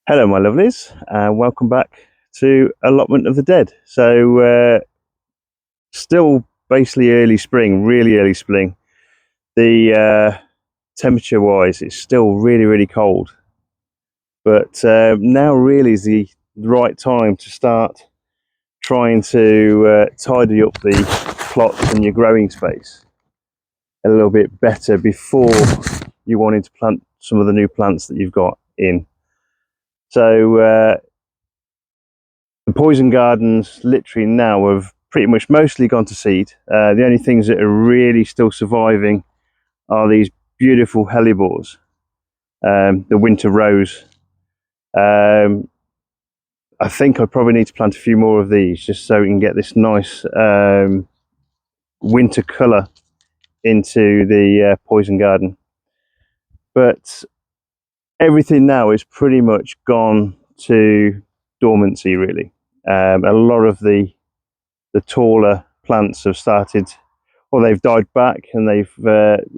Hello my lovelies, and welcome back to Allotment of the Dead. Still basically early spring, really early spring. The temperature wise it's still really cold, but now really is the right time to start trying to tidy up the plots and your growing space a little bit better before you wanting to plant some of the new plants that you've got in. The poison gardens literally now have pretty much mostly gone to seed. The only things that are really still surviving are these beautiful hellebores, the winter rose. I think I probably need to plant a few more of these just so we can get this nice winter colour into the poison garden. But everything now is pretty much gone to dormancy really. A lot of the taller plants have started, or they've died back, and they've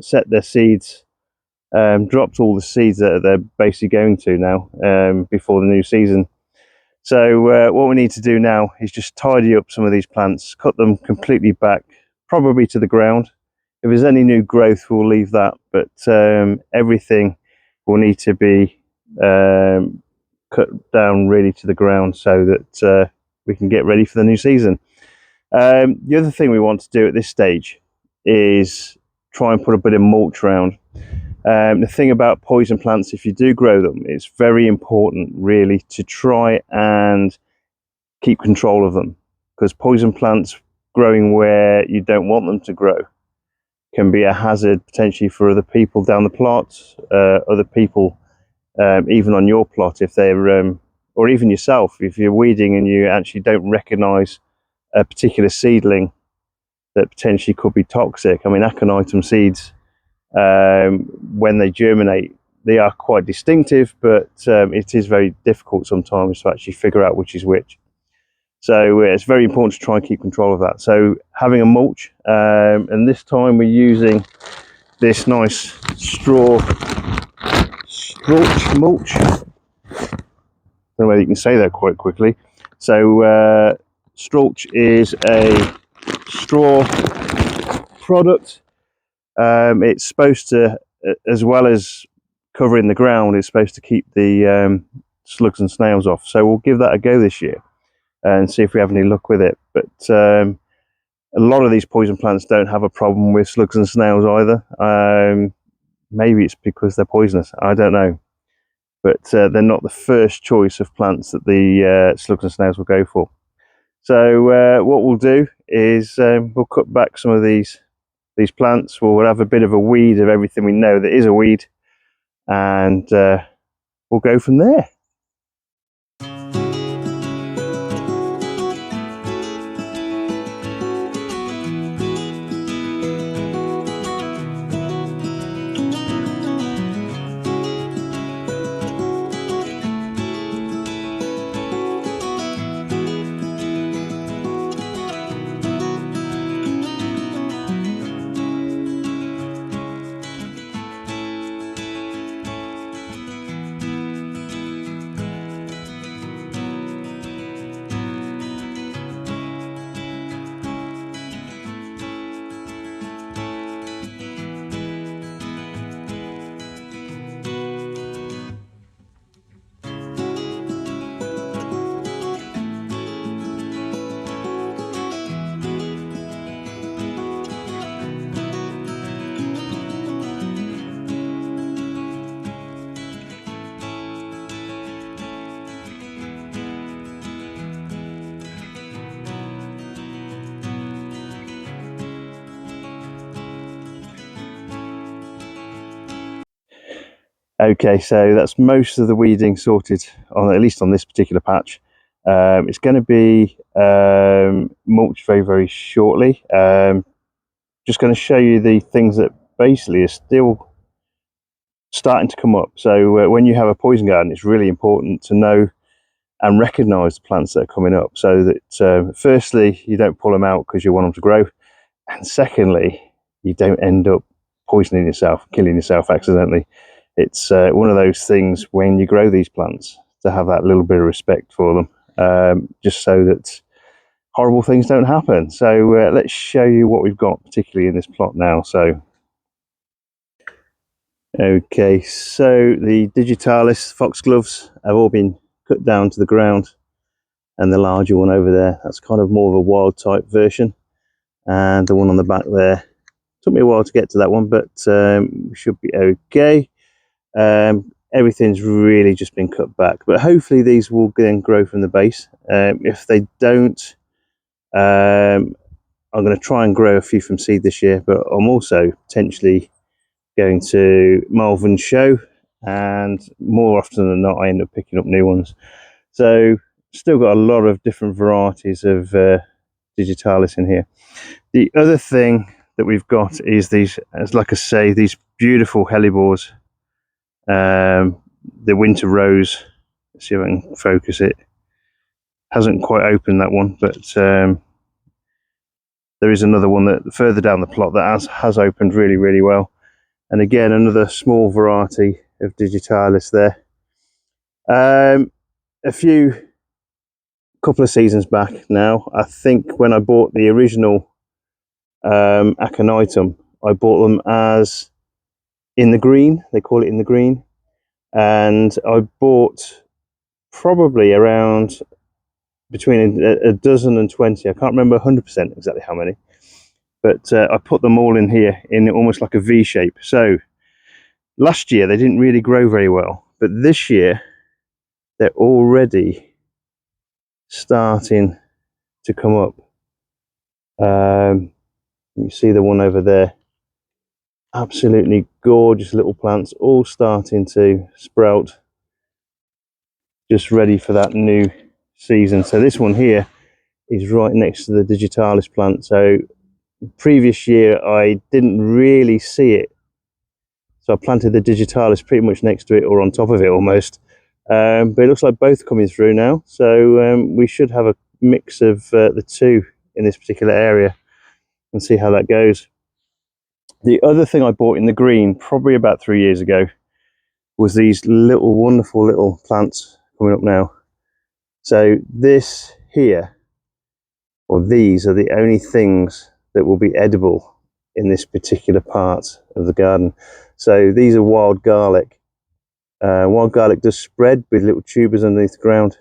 set their seeds, dropped all the seeds that they're basically going to now before the new season. So what we need to do now is just tidy up some of these plants, cut them completely back, probably to the ground. If there's any new growth, we'll leave that, but everything will need to be cut down really to the ground so that we can get ready for the new season. The other thing we want to do at this stage is try and put a bit of mulch around. The thing about poison plants, if you do grow them, it's very important really to try and keep control of them, because poison plants growing where you don't want them to grow can be a hazard potentially for other people down the plot, other people even on your plot, if they're or even yourself if you're weeding and you actually don't recognize a particular seedling that potentially could be toxic. I mean, Aconite seeds, when they germinate, they are quite distinctive, but it is very difficult sometimes to actually figure out which is which. So it's very important to try and keep control of that. So having a mulch, and this time we're using this nice Strulch Mulch. I don't know whether you can say that quite quickly. So Strulch is a straw product. It's supposed to, as well as covering the ground, it's supposed to keep the slugs and snails off. So we'll give that a go this year and see if we have any luck with it. But a lot of these poison plants don't have a problem with slugs and snails either. Maybe it's because they're poisonous, I don't know. But they're not the first choice of plants that the slugs and snails will go for. So what we'll do is we'll cut back some of these plants. We'll have a bit of a weed of everything we know that is a weed, and we'll go from there. Okay, so that's most of the weeding sorted, on at least on this particular patch. It's going to be mulched very shortly. Just going to show you the things that basically are still starting to come up. So when you have a poison garden, it's really important to know and recognize the plants that are coming up, so that firstly you don't pull them out because you want them to grow, and secondly you don't end up poisoning yourself, killing yourself accidentally. It's one of those things when you grow these plants to have that little bit of respect for them, just so that horrible things don't happen. So let's show you what we've got, particularly in this plot now. So okay, so the digitalis foxgloves have all been cut down to the ground, and the larger one over there, that's kind of more of a wild type version, and the one on the back there, took me a while to get to that one, but we should be okay. Everything's really just been cut back, but hopefully these will then grow from the base. If they don't, I'm going to try and grow a few from seed this year, but I'm also potentially going to Malvern Show, and more often than not I end up picking up new ones. So still got a lot of different varieties of digitalis in here. The other thing that we've got is these, as like I say, these beautiful hellebores. The winter rose, let's see if I can focus it, hasn't quite opened that one, but there is another one that further down the plot that has opened really well, and again another small variety of digitalis there. A couple of seasons back now, I think, when I bought the original Aconitum, I bought them as in the green, they call it in the green, and I bought probably around between a dozen and 20. I can't remember 100% exactly how many, but I put them all in here in almost like a V shape. So last year they didn't really grow very well, but this year they're already starting to come up. You see the one over there, absolutely gorgeous little plants, all starting to sprout, just ready for that new season. So this one here is right next to the digitalis plant. So previous year I didn't really see it, so I planted the digitalis pretty much next to it, or on top of it almost, but it looks like both coming through now, so we should have a mix of the two in this particular area and see how that goes. The other thing I bought in the green probably about 3 years ago was these little wonderful little plants coming up now. So this here, or these, are the only things that will be edible in this particular part of the garden. So these are wild garlic. Wild garlic does spread with little tubers underneath the ground,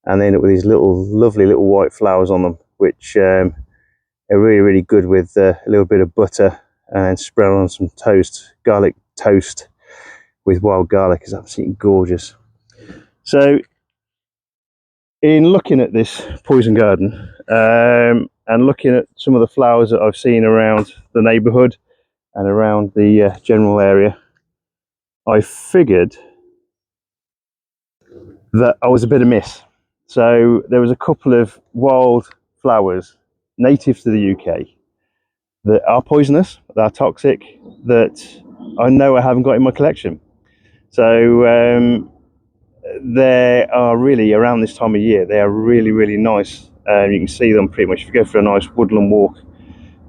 and they end up with these little lovely little white flowers on them, which are really good with a little bit of butter and spread on some toast. Garlic toast with wild garlic is absolutely gorgeous. So in looking at this poison garden, and looking at some of the flowers that I've seen around the neighbourhood and around the general area, I figured that I was a bit amiss. So there was a couple of wild flowers native to the UK that are poisonous, that are toxic, that I know I haven't got in my collection. So they are really, around this time of year, they are really nice. You can see them pretty much if you go for a nice woodland walk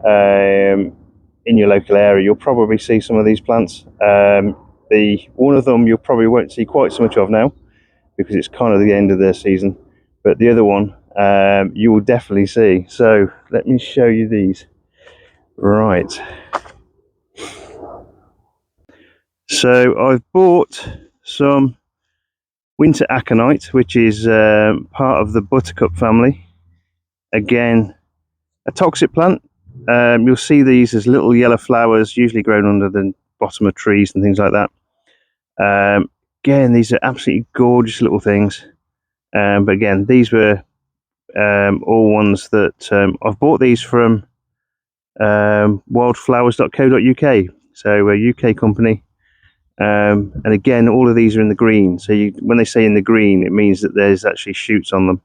in your local area. You'll probably see some of these plants. One of them you'll probably won't see quite so much of now, because it's kind of the end of their season, but the other one you will definitely see. So let me show you these. Right, so I've bought some winter aconite, which is part of the buttercup family. Again, a toxic plant. You'll see these as little yellow flowers, usually grown under the bottom of trees and things like that. Again, these are absolutely gorgeous little things. But again, these were all ones that I've bought these from wildflowers.co.uk, so a UK company. And again, all of these are in the green. So when they say in the green, it means that there's actually shoots on them,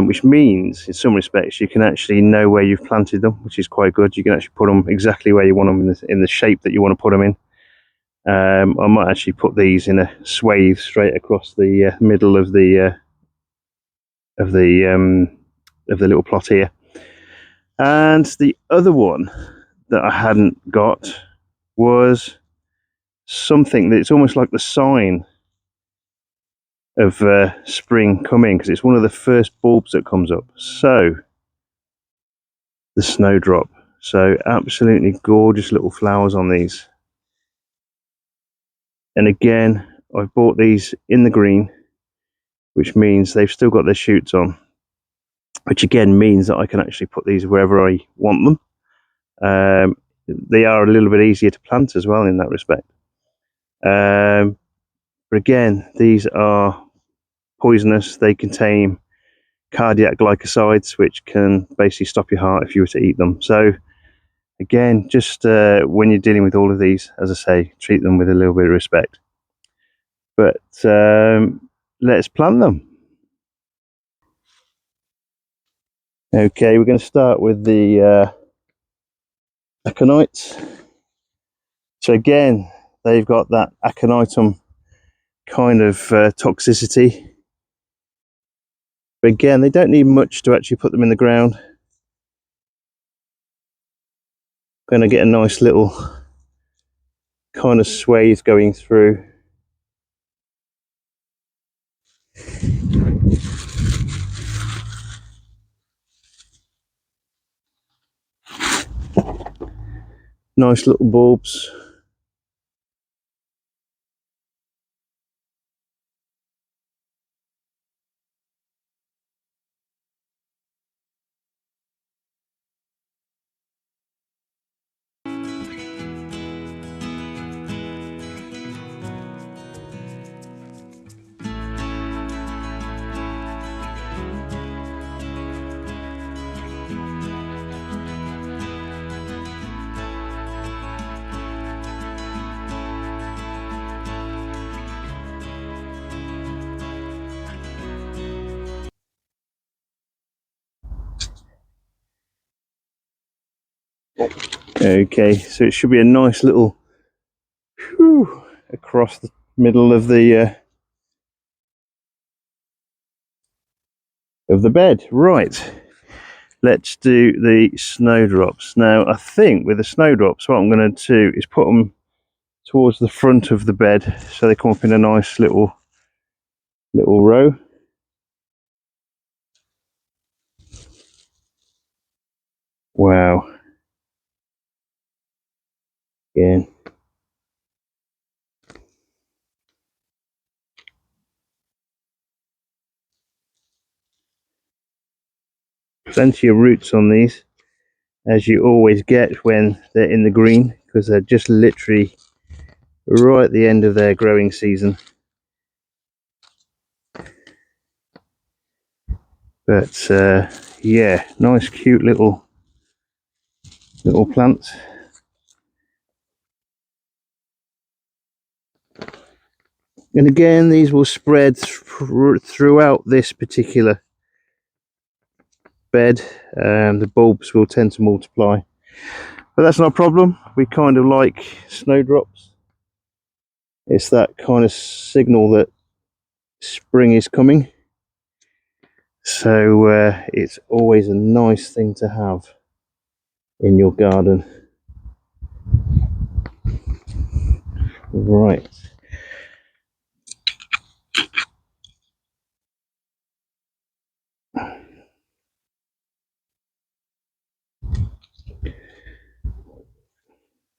which means in some respects you can actually know where you've planted them, which is quite good. You can actually put them exactly where you want them in the shape that you want to put them in. I might actually put these in a swathe straight across the middle of the little plot here. And the other one that I hadn't got was something that's almost like the sign spring coming, because it's one of the first bulbs that comes up. So the snowdrop, so absolutely gorgeous little flowers on these. And again, I've bought these in the green, which means they've still got their shoots on, which again means that I can actually put these wherever I want them. They are a little bit easier to plant as well in that respect. But again, these are poisonous. They contain cardiac glycosides, which can basically stop your heart if you were to eat them. So again, just when you're dealing with all of these, as I say, treat them with a little bit of respect. But let's plant them. Okay, we're going to start with the Aconites. So again, they've got that aconitum kind of toxicity. But again, they don't need much to actually put them in the ground. Going to get a nice little kind of swathe going through. Nice little bulbs. Okay, so it should be a nice little across the middle of the bed. Right, let's do the snowdrops. Now I think with the snowdrops what I'm going to do is put them towards the front of the bed so they come up in a nice little row. Wow. Again. Plenty of roots on these, as you always get when they're in the green, because they're just literally right at the end of their growing season. But yeah, nice cute little plants. And again, these will spread throughout this particular bed. The bulbs will tend to multiply, but that's not a problem. We kind of like snowdrops. It's that kind of signal that spring is coming. So it's always a nice thing to have in your garden. Right.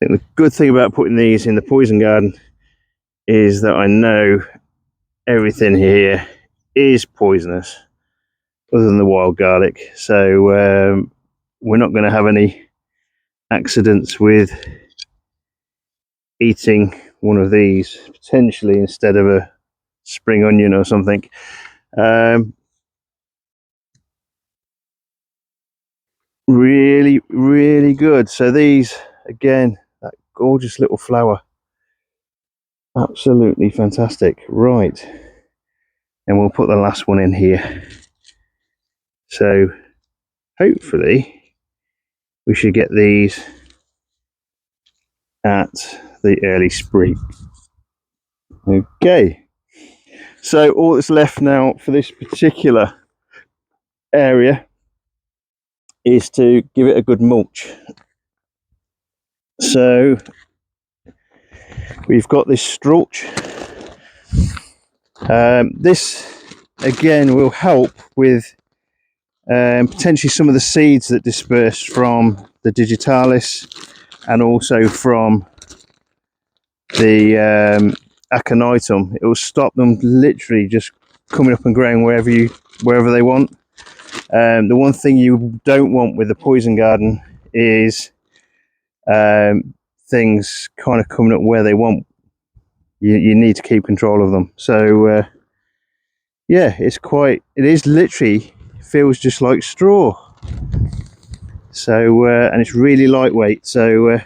I think the good thing about putting these in the poison garden is that I know everything here is poisonous other than the wild garlic, so we're not going to have any accidents with eating one of these potentially instead of a spring onion or something. Really good. So these, again, that gorgeous little flower, absolutely fantastic. Right, and we'll put the last one in here. So hopefully we should get these at the early spring. Okay, so all that's left now for this particular area is to give it a good mulch. So we've got this Strulch This again will help with potentially some of the seeds that dispersed from the digitalis and also from the aconitum. It will stop them literally just coming up and growing wherever they want. The one thing you don't want with the poison garden is things kind of coming up where they want. You need to keep control of them. So yeah, it is literally feels just like straw. So and it's really lightweight, so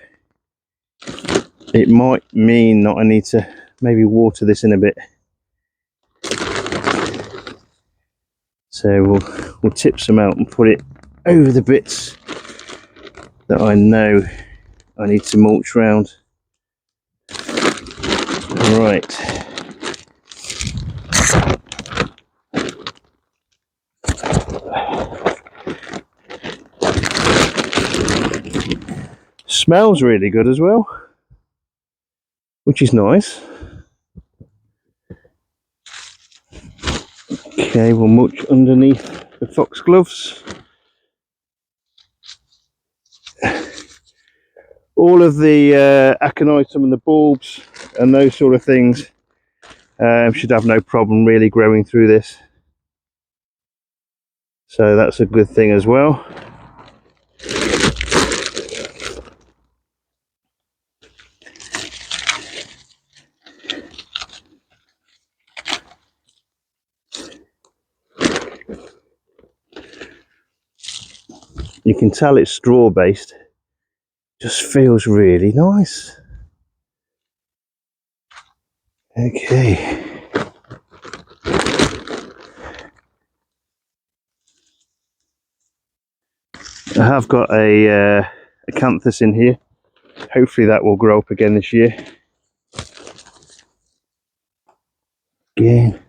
it might mean that I need to maybe water this in a bit. So we'll tip some out and put it over the bits that I know I need to mulch round. Right. Smells really good as well, which is nice. Okay, we'll mulch underneath the foxgloves. All of the aconitum and the bulbs and those sort of things should have no problem really growing through this. So that's a good thing as well. You can tell it's straw based. Just feels really nice. Okay. I have got a acanthus in here. Hopefully that will grow up again this year. Again.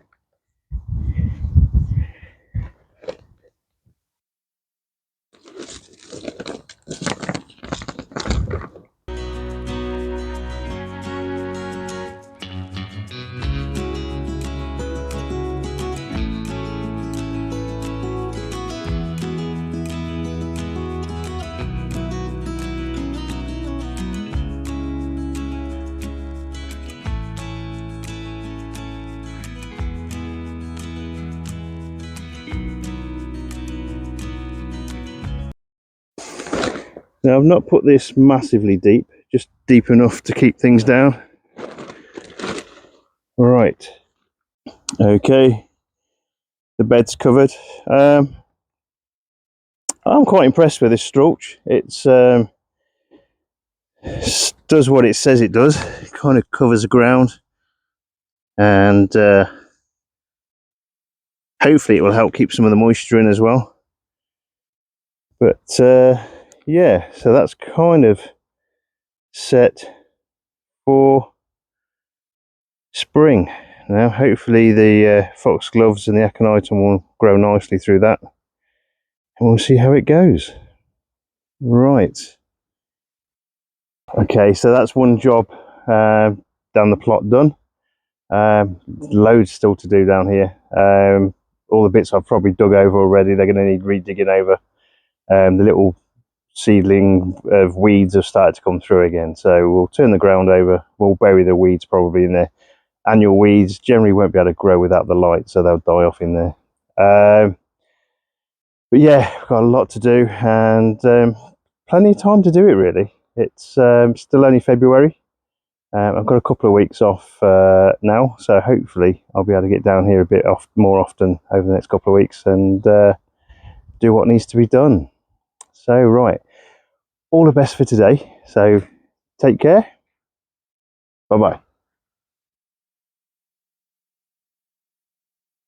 Now I've not put this massively deep, just deep enough to keep things down. Right, okay, the bed's covered. I'm quite impressed with this Strulch. It's does what it says it does. It kind of covers the ground, and hopefully it will help keep some of the moisture in as well. But yeah, so that's kind of set for spring. Now hopefully the foxgloves and the aconitum will grow nicely through that, and we'll see how it goes. Right, okay, so that's one job down the plot done. Loads still to do down here. All the bits I've probably dug over already, they're going to need redigging over. The little seedling of weeds have started to come through again, so we'll turn the ground over. We'll bury the weeds probably in there. Annual weeds generally won't be able to grow without the light, so they'll die off in there. But yeah, we've got a lot to do, and plenty of time to do it really. It's still only February. I've got a couple of weeks off now, so hopefully I'll be able to get down here a bit more often over the next couple of weeks and do what needs to be done. So right, all the best for today. So take care. Bye bye.